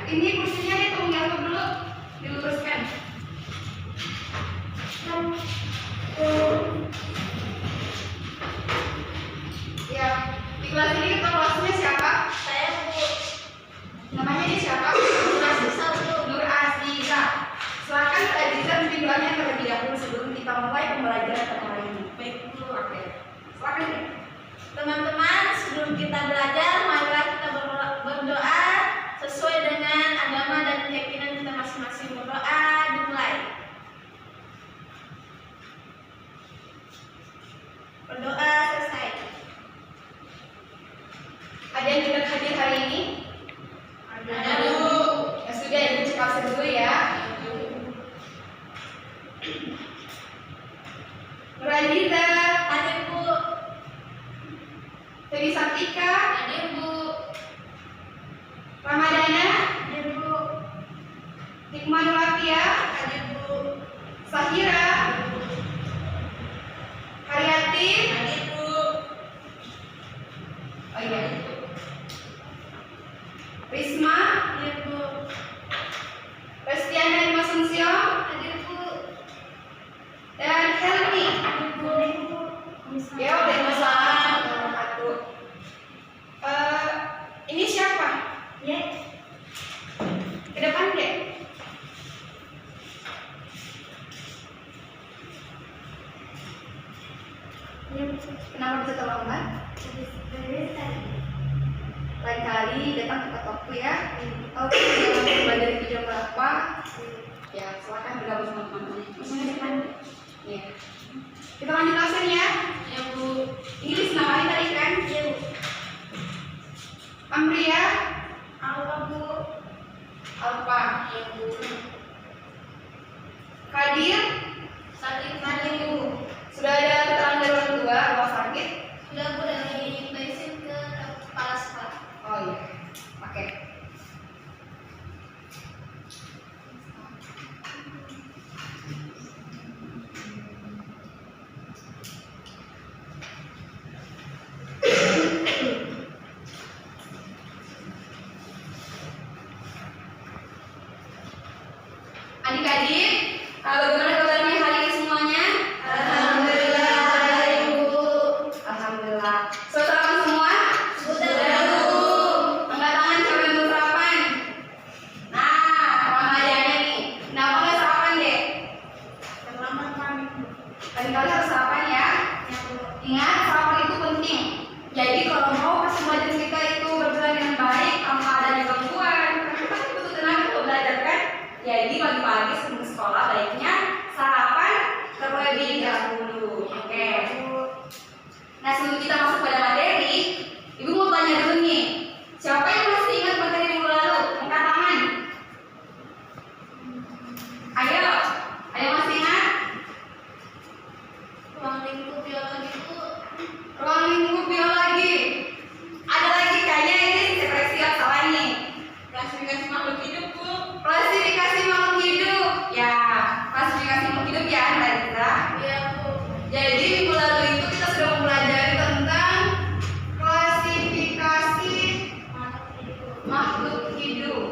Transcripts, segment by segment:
Ini kursinya ditolong diatur dulu, diluruskan. Ya, di kelas ini ketua kelasnya siapa? Saya Bu. Namanya dia siapa? Nur Aziza. Silakan Kak Aziza pimpin doanya terlebih dahulu sebelum kita mulai pembelajaran pada hari ini. Baik Bu. Oke. Silakan. Teman-teman, sebelum kita belajar, marilah kita berdoa sesuai dengan agama dan keyakinan kita masing-masing. Berdoa dimulai. Berdoa selesai. Ada yang tidak hadir hari ini? Ada Bu. Ya sudah, Ibu cek absen dulu ya. Nur Aziza, Hadir Bu. Dewi Saktika, Hadir Bu. Ramadana, Hadir Bu. Hikmah Nur Afia, Hadir Bu. Sahira, Haryati, Hadir Bu. oh iya, Risma, Hadir Bu. Restiana dan Mas Sunsio, Hadir Bu. dan Helmi. Hadir Bu. Ya, waalaikumsalam warahmatullahi wabarakatuh. Ini siapa? Ya. Ke depan deh. Kenapa bisa terlambat? Lain kali datang tepat waktu ya. Oke, jangan belajar itu jam berapa? Ya, silakan bergabung sama teman-teman. Maksudnya depan. Ya. Kita lanjut absen ya. Ya Bu. Inggris namanya tadi kan? Ya Bu. Amria, Alfa Bu. Alfa, Ya Bu. Kadir. Hadir Bu. Sudah ada keterangan dari orang tua bahwa sakit? Sudah Bu, dari bensin ke kepala sekolah. Oh iya. Oke. Adik-adik, bagaimana kabarnya hari ini semuanya? Alhamdulillah baik Bu. Alhamdulillah. Sudah sarapan semua? Sudah Bu. Angkat tangan siapa yang belum sarapan? Nah, Ramadana nih. Kenapa nggak sarapan deh? Selamat kami Bu. Lain kali harus sarapan ya. Ya Bu. Ingat, sarapan itu penting. Jadi kalau mau pas pembelajaran kita itu berjalan dengan baik tanpa adanya gangguan, karena pasti butuh tenaga untuk belajar kan? Jadi pagi-pagi sebelum sekolah baiknya sarapan terlebih dahulu. Oke. Nah, sebelum kita masuk pada materi, Ibu mau tanya dulu nih. Siapa yang masih ingat materi minggu lalu? Angkat tangan. Ayo. Ayo masih ingat? Ruang lingkup biologi Bu. Ruang lingkup biologi. Ada lagi kayaknya ini spesial salah nih. Klasifikasi makhluk hidup Bu. Klasifikasi makhluk hidup. Ya, klasifikasi makhluk hidup ya, Mbak Rita. Ya Bu. Jadi minggu lalu itu kita sudah mempelajari tentang klasifikasi makhluk hidup.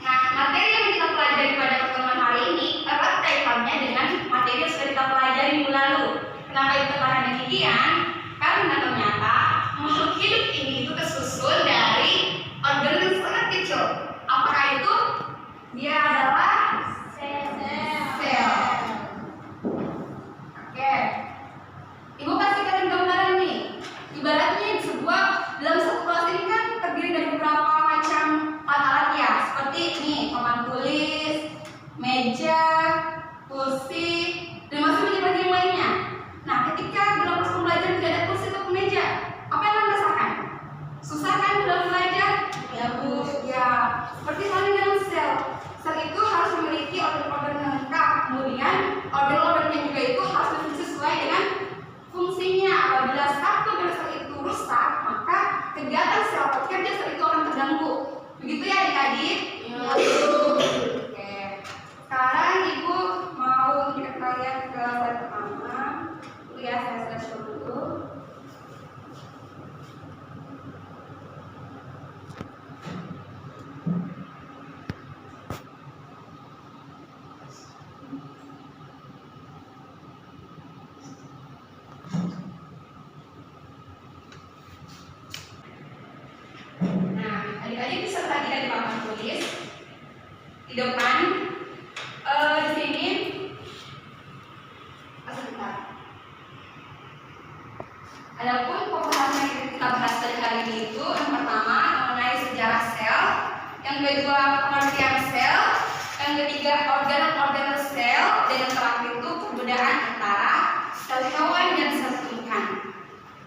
Nah, materi yang kita pelajari pada pertemuan hari ini erat kaitannya dengan materi yang sudah kita pelajari minggu lalu. Kenapa itu katakan demikian? Karena ternyata makhluk hidup ini itu tersusun dari organ yang sangat kecil. Apakah itu? Dia adalah sel. Oke. Ibu kasih kalian gambaran nih. Ibaratnya sebuah dalam satu kelas ini kan terdiri dari beberapa macam alat ya, seperti ini papan tulis, meja, kursi, dan masih banyak bagian lainnya. Nah, ketika dalam proses pembelajaran tidak ada kursi atau meja, apa yang Anda rasakan? Susah kan dalam belajar? Ya Bu, ya. Seperti halnya dalam sel. Sel itu harus memiliki organ-organ yang lengkap. Kemudian organ-organnya juga itu harus berfungsi sesuai dengan fungsinya. Apabila satu dari sel itu rusak, maka kegiatan sel atau kerja sel itu akan terganggu. Begitu ya adik-adik? Ya Bu. Oke. Sekarang Ibu mau menunjukkan kalian ke slide pertama. Dulu ya, saya sudah dulu. persis di depan. Di sini sebentar. Adapun pembahasan yang kita bahas pada hari ini itu yang pertama mengenai sejarah sel, yang kedua pengertian sel, yang ketiga organel sel, dan yang terakhir itu perbedaan antara sel hewan dan sel tumbuhan.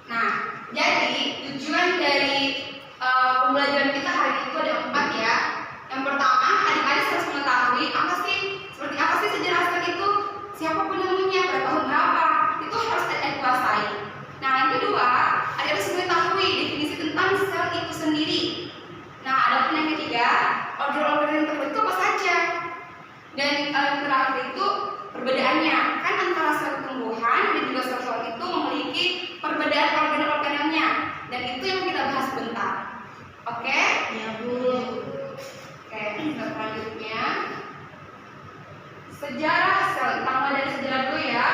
Nah, jadi tujuan dari pembelajaran kita hari ini itu ada 4 ya. Yang pertama, adik-adik harus mengetahui seperti apa sih sejarah sel itu, siapa penemunya, pada tahun berapa, itu harus adik kuasai. Nah, yang kedua, adik harus mengetahui definisi tentang sel itu sendiri. Nah, adapun yang ketiga, organ-organ yang terbentuk apa saja. Dan yang terakhir itu perbedaannya, kan antara sel tumbuhan dan juga sel hewan itu memiliki perbedaan organel-organelnya, dan itu yang kita bahas sebentar. Oke? Ya, Bu. Oke, selanjutnya sejarah sel. Kita mulai dari sejarah dulu ya.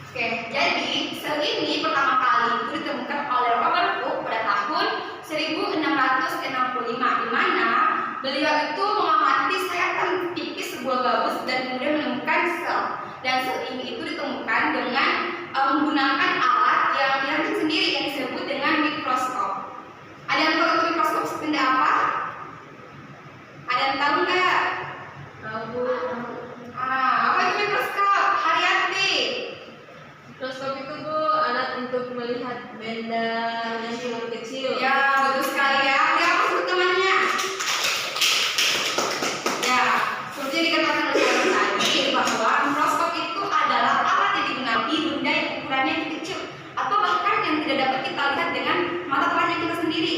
Oke, jadi sel ini pertama kali itu ditemukan oleh Robert Hooke pada tahun 1665, di mana beliau itu mengamati sayatan tipis sebuah gabus dan kemudian menemukan sel. Dan sel ini itu ditemukan dengan menggunakan alat yang dirancang sendiri yang disebut dengan mikroskop. Ada yang tahu itu mikroskop seperti apa? Ada yang tahu nggak? Tahu. Apa itu mikroskop? Haryati. Mikroskop itu, Bu, alat untuk melihat benda yang sangat kecil. Ya, betul sekali ya. Ada apa sebut namanya? Ya, seperti yang dikatakan oleh saya tadi bahwa mikroskop itu adalah alat yang digunakan benda yang ukurannya kecil atau bahkan yang tidak dapat kita lihat dengan mata telanjang kita sendiri.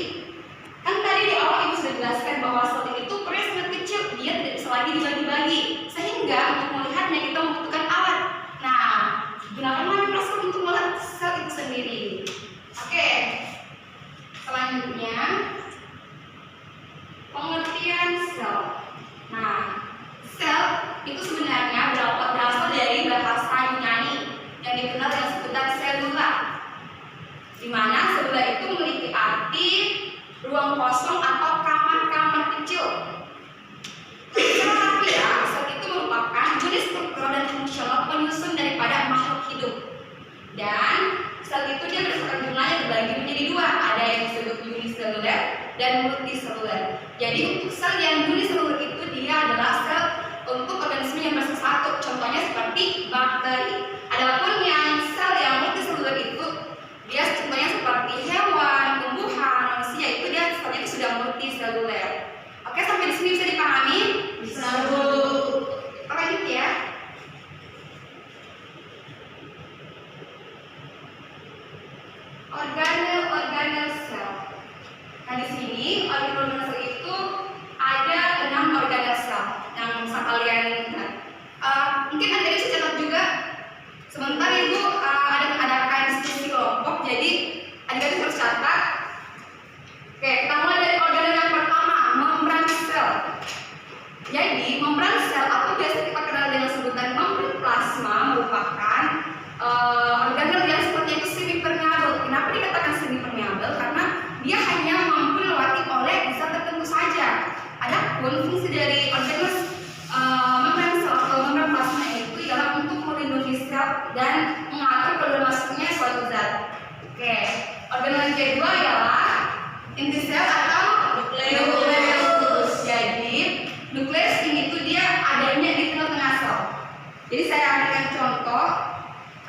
Kan tadi di awal ibu sudah jelaskan bahwa sel itu ukurannya sangat kecil, dia tidak bisa lagi dibagi-bagi, sehingga untuk melihatnya kita membutuhkan alat. Nah, gunakanlah mikroskop untuk melihat sel itu sendiri. Oke, selanjutnya pengertian sel. Nah, sel itu sebenarnya berasal dari bahasa Yunani yang dikenal dengan sebutan selula, di mana selula itu memiliki arti ruang kosong atau kamar-kamar kecil. Secara harfiah, sel itu merupakan jenis struktural dan fungsional penyusun daripada makhluk hidup. Dan sel itu dia berdasarkan jumlahnya dibagi menjadi 2, ada yang disebut uniseluler dan multiseluler. Jadi untuk sel yang uniseluler itu dia adalah sel untuk organisme yang bersatu satu, contohnya seperti bakteri. Adapun yang sel yang multiseluler itu dia contohnya seperti hewan, tumbuhan, manusia, itu dia selnya itu sudah multiseluler. Oke, sampai di sini bisa dipahami? Bisa, Bu. Lanjut ya. Organel sel. Nah, di sini organel sel itu ada 6 organel sel yang bisa kalian lihat. Mungkin ada bisa catat juga. Sebentar Ibu ada mengadakan diskusi kelompok, jadi adik-adik harus catat. Oke, kita mulai dari organel yang pertama, membran sel. Jadi membran sel atau biasa kita kenal dengan sebutan membran plasma merupakan organel yang seperti itu semi permeabel. Kenapa dikatakan semi permeabel? Karena dia hanya mampu dilewati oleh zat tertentu saja. Adapun fungsi dari organel membran sel atau membran plasma itu ialah untuk melindungi sel dan mengatur keluar masuknya suatu zat. Oke, organel yang kedua ialah inti sel atau nukleus. Jadi nukleus ini tuh dia adanya di tengah-tengah sel. Jadi saya ambilkan contoh.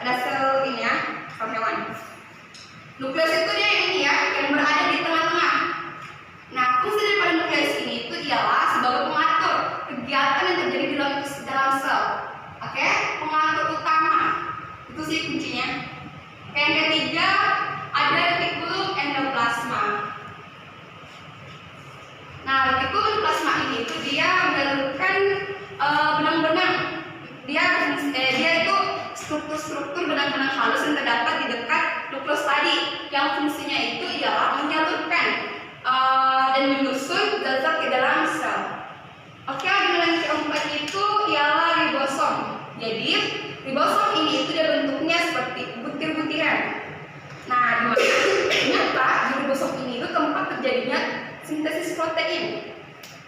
Ada sel ini ya, sel hewan. Nukleus itu dia ini ya, yang berada di tengah-tengah. Nah, fungsi daripada nukleus ini itu ialah sebagai pengatur kegiatan yang terjadi di dalam sel. Oke, pengatur utama. Itu sih kuncinya. Oke, yang ketiga ada retikulum endoplasma. Nah, retikulum plasma ini itu dia menyalurkan benang-benang. Dia itu struktur-struktur benang-benang halus yang terdapat di dekat nukleus tadi, yang fungsinya itu ialah menyalurkan dan menyusun zat-zat ke dalam sel. Oke, organel yang keempat itu ialah ribosom. Jadi ribosom ini itu dia bentuknya seperti butir-butiran. Nah, di mana ternyata di ribosom ini itu tempat terjadinya sintesis protein.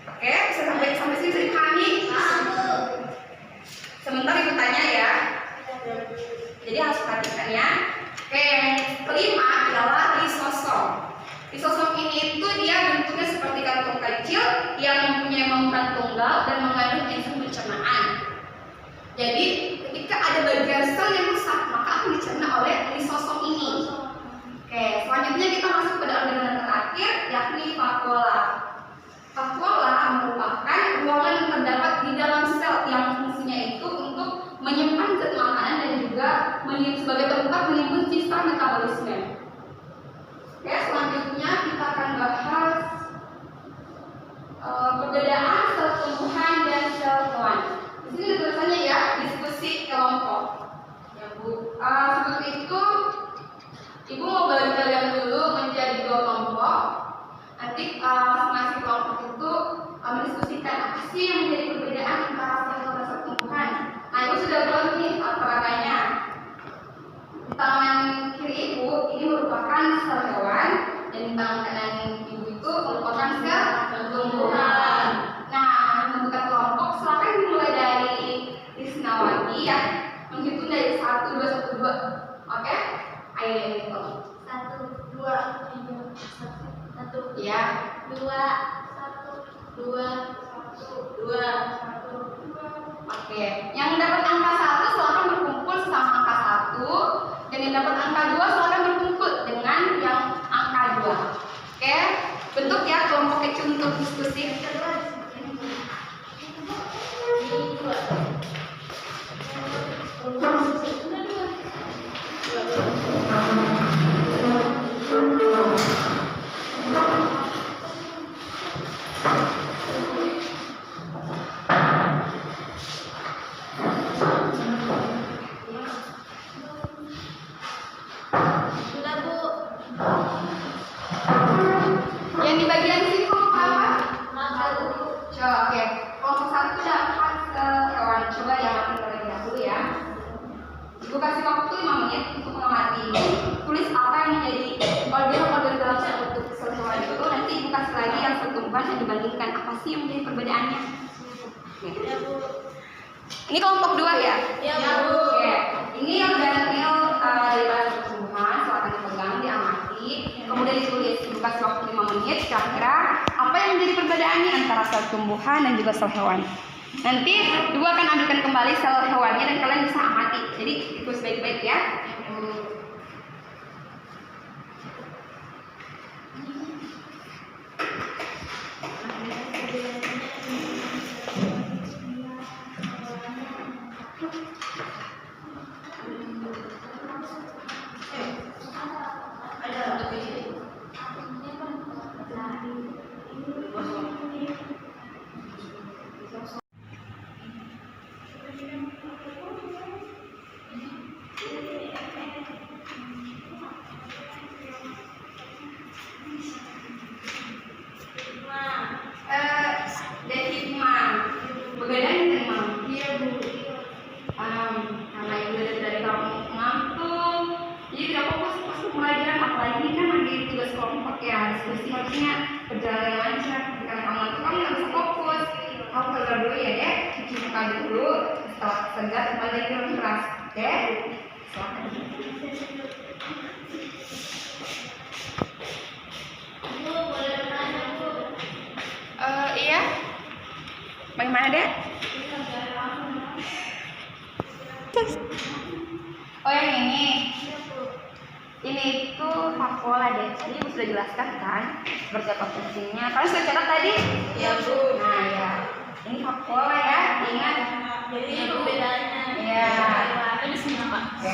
Oke, bisa sampai sini bisa dipahami? Sebentar ibu tanya ya. Jadi harus perhatikan ya. Oke, yang kelima adalah lisosom. Lisosom ini itu dia bentuknya seperti kantung kecil yang mempunyai membran tunggal dan mengandung enzim pencernaan. Jadi ketika ada bagian sel yang rusak, maka akan dicerna oleh lisosom ini. Oke, selanjutnya kita masuk pada organ terakhir, yakni vakuola. Vakuola merupakan ruangan yang terdapat di dalam sel yang fungsinya itu untuk menyimpan zat makanan dan juga sebagai tempat menimbun sisa metabolisme. Oke, selanjutnya kita akan bahas perbedaan sel tumbuhan dan sel hewan. Di sini ada tulisannya ya, diskusi kelompok. Ya Bu, sebelum itu Ibu mau bagi kalian dulu menjadi 2 kelompok. Nanti masing-masing kelompok itu mendiskusikan apa sih yang menjadi perbedaan antara sel dan sel tumbuhan. Nah, Ibu sudah buat nih peraganya. Di tangan kiri Ibu ini merupakan sel hewan dan di tangan kanan Ibu itu merupakan sel tumbuhan. Nah, untuk membuka kelompok silakan dimulai dari Risnawati ya, menghitung dari 1, 2, 1, 2. Oke? Ayo gitu. 1, 2, 3, 1, Ya. 2, 1, 2, 1, 2, 1. Oke. Yang dapat angka 1 silakan berkumpul sama angka 1, dan yang dapat angka 2 silakan berkumpul dengan yang angka 2. Oke? Bentuk ya kelompok kecil untuk diskusi. Sudah Bu. Yang di bagian sini kelompok apa? Maka Bu. Coba, oke. Kelompok 1 dapat hewan. Coba yang mati terlebih dahulu ya. Ibu kasih waktu 5 menit untuk mengamati. Tulis apa yang menjadi organ-organ dalam sel hewan itu. Nanti Ibu kasih lagi yang sel tumbuhan dan dibandingkan apa sih yang menjadi perbedaannya. Oke. Ya Bu. Ini kelompok 2 ya? Ya Bu. Oke. Ini organel dari bahan tumbuhan, silakan dipegang, diamati. Kemudian ditulis. Ibu kasih waktu 5 menit. Kira-kira apa yang menjadi perbedaannya antara sel tumbuhan dan juga sel hewan. Nanti Ibu akan ambilkan kembali sel hewannya dan kalian bisa amati. Jadi ditulis baik-baik ya. Perbedaannya dari mana? Iya Bu. Karena Ibu dari kamu ngantuk, jadi tidak fokus pas pembelajaran. Apalagi ini kan lagi tugas kelompok ya, diskusi harusnya berjalan yang lancar. Karena kamu ngantuk, kamu nggak bisa fokus. Kamu keluar dulu ya dek, cuci muka dulu, setelah segar kembali ke ruang kelas, oke? Silakan. Bu, boleh bertanya Bu? Iya. Bagaimana dek? Oh yang ini. Ini itu vakuola deh. Tadi Ibu sudah jelaskan kan seperti apa fungsinya. Kalian sudah catat tadi? Iya Bu. Nah ya. Ini vakuola ya. Ingat. Jadi ini perbedaannya. Iya. Ini semua Pak. Oke.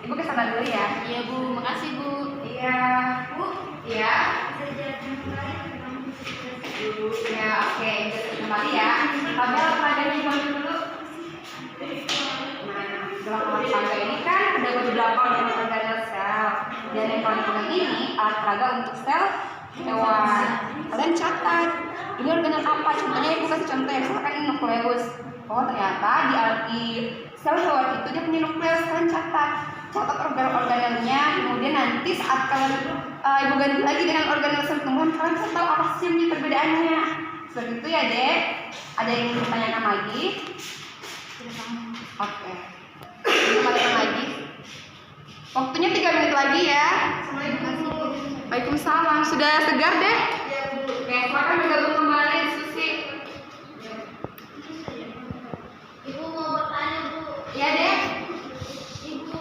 Ibu ke sana dulu ya. Iya Bu, makasih Bu. Iya. Bu. Iya. Ya oke. Kita kembali ya. Tabel pelajaran Ibu ambil dulu. Nah, dalam alat peraga ini kan ada beberapa organ sel. Dan yang paling penting ini alat peraga untuk sel hewan. Kalian catat. Ini organel apa? Contohnya Ibu kasih contoh ya. Misalkan ini nukleus. Oh ternyata di sel hewan itu dia punya nukleus. Kalian catat. catat organelnya. Kemudian nanti saat kalian ibu ganti lagi dengan organel sel tumbuhan, kalian bisa tahu apa sih yang perbedaannya. Seperti itu ya dek. Ada yang ingin ditanyakan lagi? Oke. Ditanyakan lagi. Waktunya 3 menit lagi ya. Waalaikumsalam. Sudah segar deh? Ya Bu. Oke, silakan bergabung kembali diskusi. Ibu mau bertanya Bu. Ya deh. Ibu,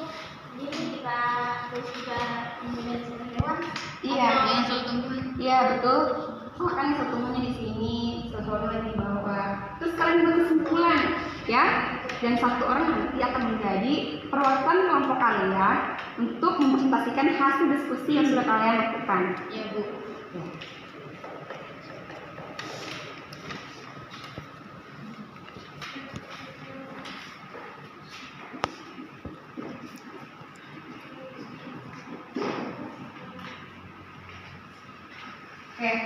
ini kita terus juga memilih hewan. Iya. Yang sel tumbuhan. Iya betul. Makan setumbuhnya di sini, sesuatu di bawah. Terus kalian buat kesimpulan, ya. Dan satu orang nanti akan menjadi perwakilan kelompok kalian untuk mempresentasikan hasil diskusi yang sudah kalian lakukan. Iya Bu. Ya. Oke,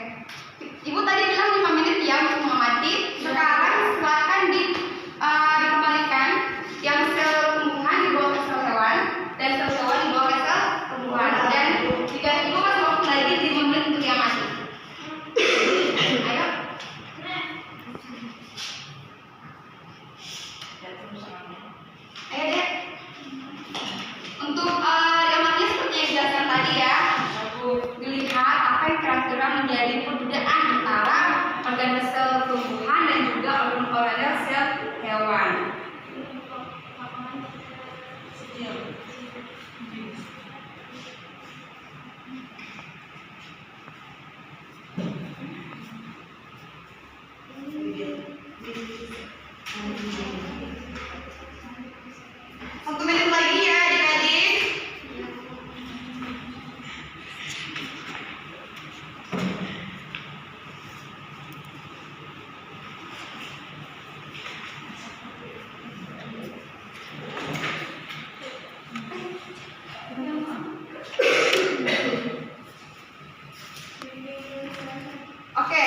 Ibu tadi bilang 5 menit ya untuk mengamati. Sekarang silakan dikembalikan yang sel tumbuhan dibawa ke sel hewan dan sel hewan dibawa ke sel tumbuhan. Dan jika Ibu masih waktu lagi 5 menit untuk diamati. Ayo. Ayo deh. Untuk diamatinya seperti yang dijelaskan tadi ya. Dilihat apa yang kira-kira menjadi perbedaan antara organel sel tumbuhan dan juga organel sel hewan. Satu menit lagi ya adik-adik. Oke,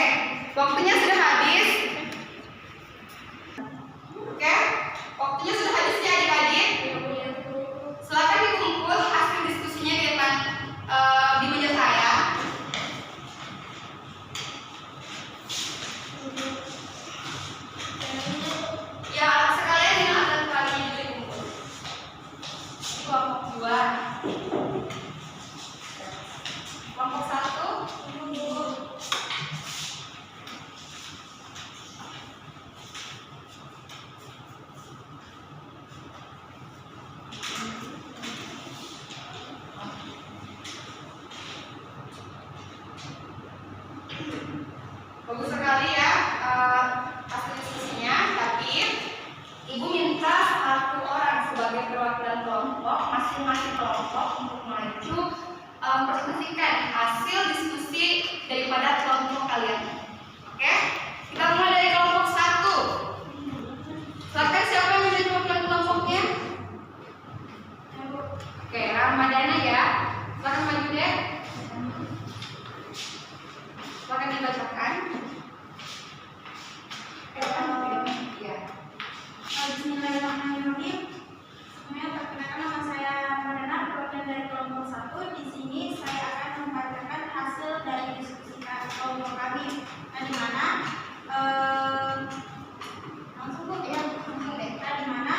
waktunya sudah habis. Oke, waktunya sudah habis ya adik-adik. Silakan dikumpul hasil diskusinya di depan di meja saya. Ya, sekalian yang ada kalian juga dikumpul. Kelompok 2, kelompok 1. Bagus sekali ya hasil diskusinya, tapi Ibu minta satu orang sebagai perwakilan kelompok, masing-masing kelompok untuk maju presentasikan hasil diskusi daripada kelompok kalian. Oke? Kita mulai dari kelompok 1. Silakan siapa yang menjadi perwakilan kelompoknya? Oke, Ramadana ya. Silakan maju deh. Silakan dibacakan. Ya. Bismillahirrahmanirrahim. Semuanya perkenalkan, nama saya Ramadana, perwakilan dari kelompok 1. Di sini saya akan membacakan hasil dari diskusi kelompok kami. Nah, di mana langsung Bu ya, langsung deh. Nah, di mana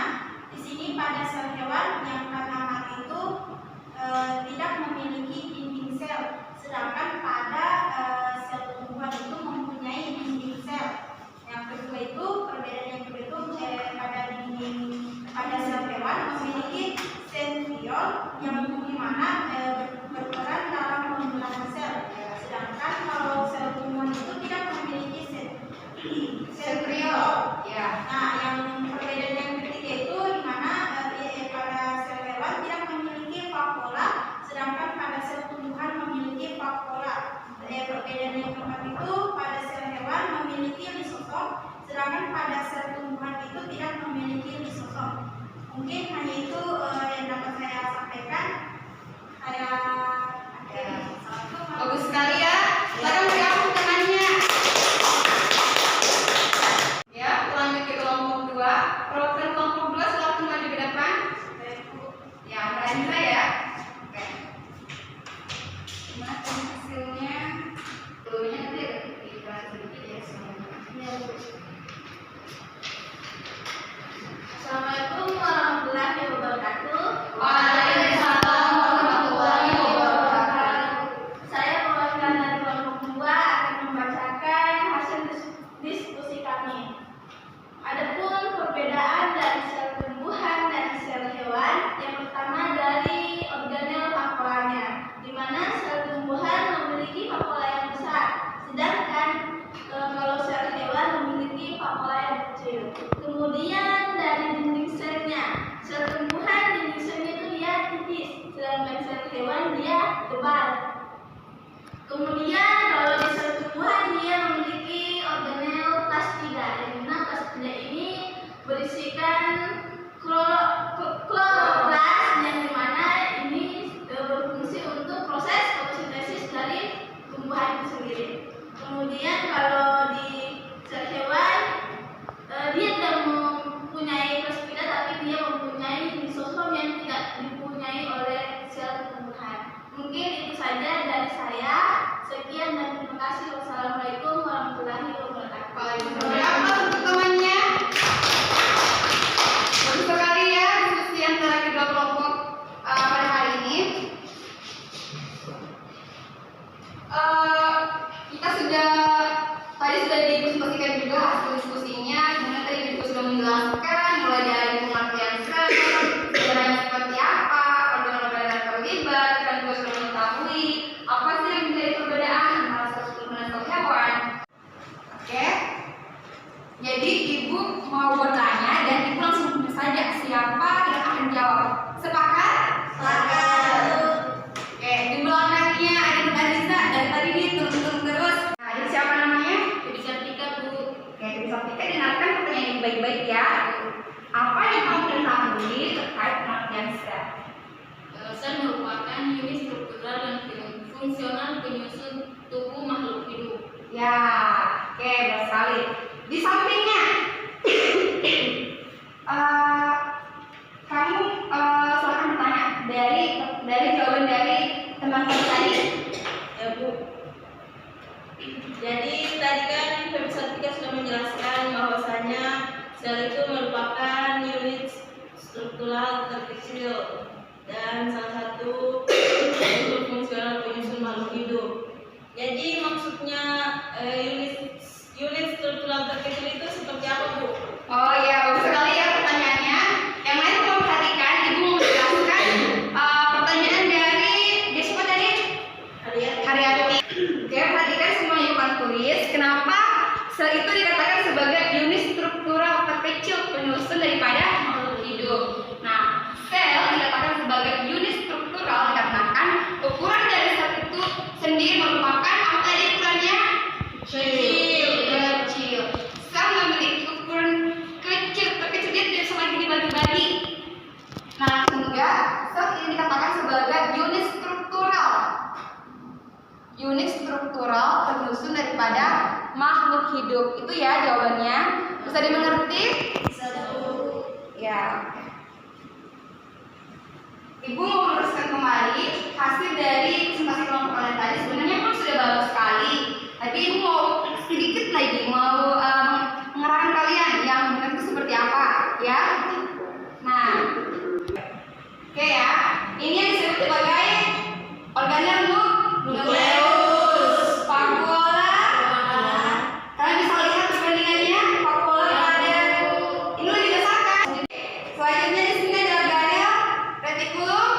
di sini pada sel hewan yang kami amati itu tidak memiliki dinding sel, sedangkan pada sel tumbuhan itu mempunyai dinding sel. Yang kedua itu perbedaan yang kedua itu pada sel hewan memiliki sentriol yang dimana berperan dalam pembelahan sel, sedangkan kalau sel tumbuhan itu tidak memiliki sentriol. Ya. Nah, yang perbedaan yang ketiga itu dimana pada sel hewan tidak memiliki vakuola, sedangkan pada sel tumbuhan memiliki vakuola. Perbedaan yang keempat itu pada sel hewan memiliki lisosom, sedangkan pada sel tumbuhan itu tidak memiliki lisosom. Mungkin hanya itu yang dapat saya sampaikan. Saya Bagus sekali ya. Silakan bergabung temannya. Ya, lanjut ke kelompok 2. Perwakilan kelompok 2 silakan maju ke depan. Ya, Andra kasih. Wassalamualaikum warahmatullahi wabarakatuh. Berapa untuk temannya? Bagus sekali ya diskusi antara kedua kelompok pada hari ini. Kita tadi sudah didiskusikan juga hasil diskusinya. Kemudian tadi Ibu sudah menjelaskan mulai dari pengertian sel, sejarahnya seperti apa, organ-organ terlibat, dan juga sudah mengetahui apa sih yang menjadi perbedaan antara sel struktural dan sel hewan. Oke, jadi Ibu mau bertanya dan Ibu langsung tanya saja siapa yang akan jawab. Sepakat? Sepakat. Oke, di belakangnya ada Bunda Aziza dari tadi nih turun-turun terus. Nah, ini siapa namanya? Ibu Sartika, Bu. Oke, Ibu Sartika, dengarkan pertanyaan ini baik-baik ya. Apa yang kamu ketahui terkait pengertian sel? Sel merupakan unit struktural dan fungsional penyusun tubuh makhluk hidup. Ya, oke, bagus sekali. Di sampingnya, kamu silakan bertanya dari jawaban dari teman-teman tadi. Ya, Bu. Jadi tadi kan Ibu Sartika sudah menjelaskan bahwasanya sel itu merupakan unit struktural terkecil dan salah satu unsur fungsional penyusun makhluk hidup. Jadi maksudnya unit struktural terkecil itu seperti apa, Bu? Oh iya, bagus sekali ya pertanyaannya. Yang lain tolong perhatikan, Ibu mau menjelaskan pertanyaan dari siapa tadi? Haryati. Oke, perhatikan semua Ibu akan tulis. Kenapa sel itu dikatakan sebagai unit struktural terkecil penyusun daripada makhluk hidup? Nah, sel dikatakan sebagai unit struktural dikarenakan ukuran dari sel itu sendiri merupakan apa tadi ukurannya? Kecil. Sel memiliki ukuran kecil, terkecil dia tidak bisa lagi dibagi-bagi. Nah, sehingga sel ini dikatakan sebagai unit struktural. Unit struktural tersusun daripada makhluk hidup. Itu ya jawabannya. Bisa dimengerti? Bisa, Bu. Ya. Ibu mau meluruskan kembali hasil dari presentasi kelompok kalian tadi. Sebenarnya pun sudah bagus sekali. Tapi Ibu mau sedikit lagi mau mengarahkan kalian yang benar itu seperti apa, ya? Nah, oke ya. Ini yang disebut sebagai organel nukleus. Vakuola. Kalian bisa lihat perbandingannya. Vakuola ada. Ini lebih besar kan? Selanjutnya di sini ada organel retikulum.